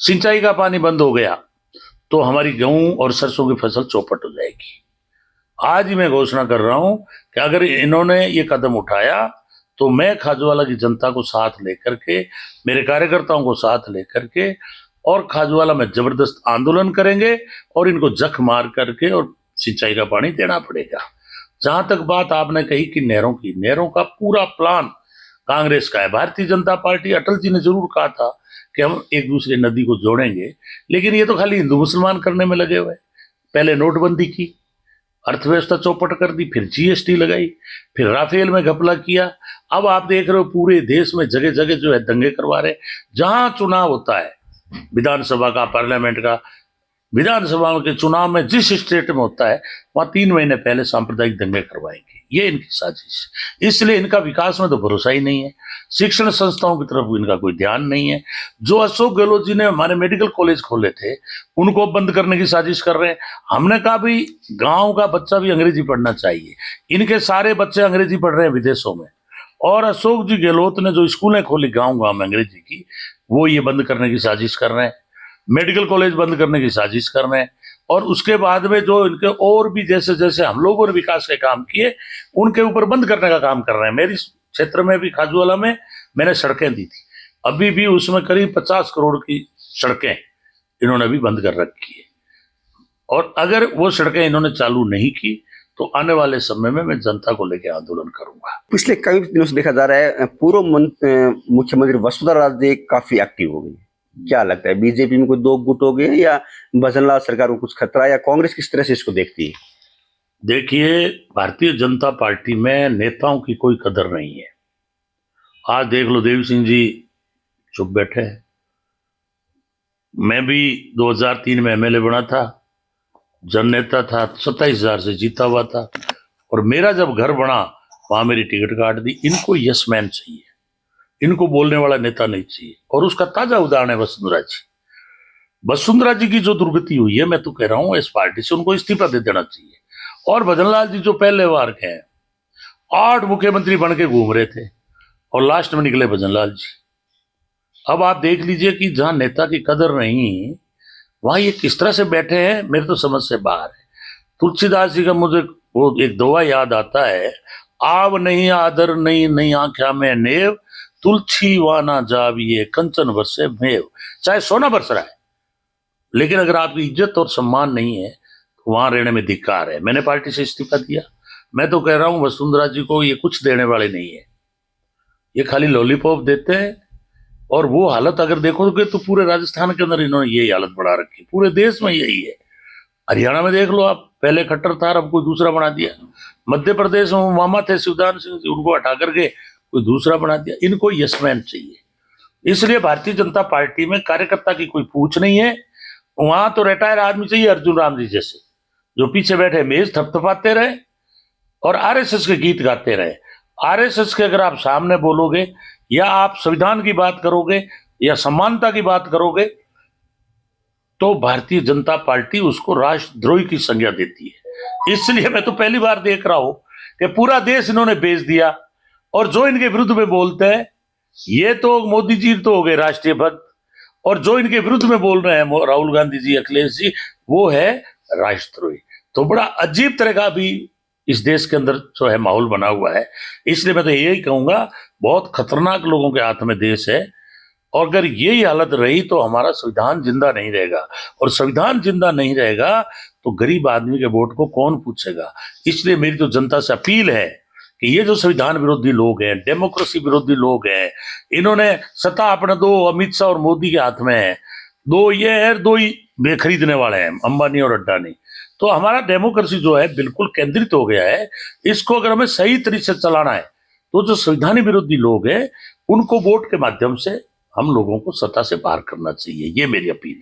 सिंचाई का पानी बंद हो गया तो हमारी गेहूं और सरसों की फसल चौपट हो जाएगी। आज ही मैं घोषणा कर रहा हूं कि अगर इन्होंने ये कदम उठाया तो मैं खाजूवाला की जनता को साथ लेकर के, मेरे कार्यकर्ताओं को साथ लेकर के और खाजूवाला में जबरदस्त आंदोलन करेंगे और इनको जख मार करके और सिंचाई का पानी देना पड़ेगा। जहां तक बात आपने कही कि नहरों की, नहरों का पूरा प्लान कांग्रेस का है। भारतीय जनता पार्टी, अटल जी ने जरूर कहा था कि हम एक दूसरे नदी को जोड़ेंगे, लेकिन ये तो खाली हिंदू मुसलमान करने में लगे हुए। पहले नोटबंदी की, अर्थव्यवस्था चौपट कर दी, फिर जीएसटी लगाई, फिर राफेल में घपला किया। अब आप देख रहे हो पूरे देश में जगह जगह जो है दंगे करवा रहे। जहां चुनाव होता है विधानसभा का, पार्लियामेंट का, विधानसभा के चुनाव में जिस स्टेट में होता है वहां 3 महीने पहले सांप्रदायिक दंगे करवाएंगे। ये इनकी साजिश, इसलिए इनका विकास में तो भरोसा ही नहीं है। शिक्षण संस्थाओं की तरफ इनका कोई ध्यान नहीं है। जो अशोक गहलोत जी ने हमारे मेडिकल कॉलेज खोले थे उनको बंद करने की साजिश कर रहे हैं। हमने कहा भी गांव का बच्चा भी अंग्रेजी पढ़ना चाहिए, इनके सारे बच्चे अंग्रेजी पढ़ रहे हैं विदेशों में। और अशोक जी गहलोत ने जो स्कूलें खोली गांव गांव में अंग्रेजी की, वो ये बंद करने की साजिश कर रहे हैं। मेडिकल कॉलेज बंद करने की साजिश कर रहे हैं। और उसके बाद में जो इनके और भी जैसे जैसे हम लोगों ने विकास के काम किए उनके ऊपर बंद करने का काम कर रहे हैं। मेरी क्षेत्र में भी खाजूवाला में मैंने सड़कें दी थी, अभी भी उसमें करीब 50 करोड़ की सड़कें इन्होंने अभी बंद कर रखी है। और अगर वो सड़कें इन्होंने चालू नहीं की तो आने वाले समय में मैं जनता को लेकर आंदोलन करूंगा। पिछले कई दिनों से देखा जा रहा है पूर्व मुख्यमंत्री वसुंधरा राजे काफी एक्टिव हो गई। क्या लगता है, बीजेपी में कोई दो गुट हो गए या भजनलाल सरकार को कुछ खतरा, या कांग्रेस किस तरह से इसको देखती है? देखिए, भारतीय जनता पार्टी में नेताओं की कोई कदर नहीं है। आज देख लो, देवी सिंह जी चुप बैठे हैं। मैं भी 2003 में एमएलए बना था, जननेता था, 27,000 से जीता हुआ था। और मेरा जब घर बना वहां मेरी टिकट काट दी। इनको यस मैन चाहिए, इनको बोलने वाला नेता नहीं चाहिए। और उसका ताजा उदाहरण है वसुंधरा जी। वसुंधरा जी की जो दुर्गति हुई है, मैं तो कह रहा हूं इस पार्टी से उनको इस्तीफा दे देना चाहिए। और भजनलाल जी जो पहले बार के हैं, 8 मुख्यमंत्री बन के घूम रहे थे और लास्ट में निकले भजनलाल जी। अब आप देख लीजिए कि जहां नेता की कदर नहीं वहां ये किस तरह से बैठे हैं, मेरे तो समझ से बाहर है। तुलसीदास जी का मुझे वो एक दोहा याद आता है, आव नहीं आदर नहीं नहीं आंख्या में नेव, तुलसी वाना जाविए कंचन बरसे मेव। चाहे सोना बरस रहा है, लेकिन अगर आपकी इज्जत और सम्मान नहीं है तो वहां रहने में धिक्कार है। मैंने पार्टी से इस्तीफा दिया। मैं तो कह रहा हूं वसुंधरा जी को ये कुछ देने वाले नहीं है, ये खाली लॉलीपॉप देते हैं। और वो हालत अगर देखोगे तो पूरे राजस्थान के अंदर इन्होंने यही हालत बढ़ा रखी, पूरे देश में यही है। हरियाणा में देख लो आप, पहले खट्टर था, अब कोई दूसरा बना दिया। मध्य प्रदेश में मामा थे शिवदान सिंह जी, उनको हटा करके कोई दूसरा बना दिया। इनको यसमैन चाहिए। इसलिए भारतीय जनता पार्टी में कार्यकर्ता की कोई पूछ नहीं है। वहां तो रिटायर आदमी चाहिए, अर्जुन राम जी जैसे, जो पीछे बैठे मेज थपथपाते रहे और आरएसएस के गीत गाते रहे। आरएसएस के अगर आप सामने बोलोगे या आप संविधान की बात करोगे या समानता की बात करोगे तो भारतीय जनता पार्टी उसको राष्ट्रद्रोही की संज्ञा देती है। इसलिए मैं तो पहली बार देख रहा हूं कि पूरा देश इन्होंने बेच दिया। और जो इनके विरुद्ध में बोलते हैं, ये तो मोदी जी तो हो गए राष्ट्रीय भक्त, और जो इनके विरुद्ध में बोल रहे हैं राहुल गांधी जी, अखिलेश जी, वो है राष्ट्रद्रोही। तो बड़ा अजीब तरह का भी इस देश के अंदर जो है माहौल बना हुआ है। इसलिए मैं तो यही कहूंगा, बहुत खतरनाक लोगों के हाथ में देश है। और अगर यही हालत रही तो हमारा संविधान जिंदा नहीं रहेगा, और संविधान जिंदा नहीं रहेगा तो गरीब आदमी के वोट को कौन पूछेगा। इसलिए मेरी तो जनता से अपील है कि ये जो संविधान विरोधी लोग हैं, डेमोक्रेसी विरोधी लोग हैं, इन्होंने सत्ता अपने दो अमित शाह और मोदी के हाथ में है। दो ये है, दो ही खरीदने वाले हैं, अंबानी और अड्डानी। तो हमारा डेमोक्रेसी जो है बिल्कुल केंद्रित हो गया है। इसको अगर हमें सही तरीके से चलाना है तो जो संविधान विरोधी लोग हैं उनको वोट के माध्यम से हम लोगों को सत्ता से बाहर करना चाहिए। ये मेरी अपील है।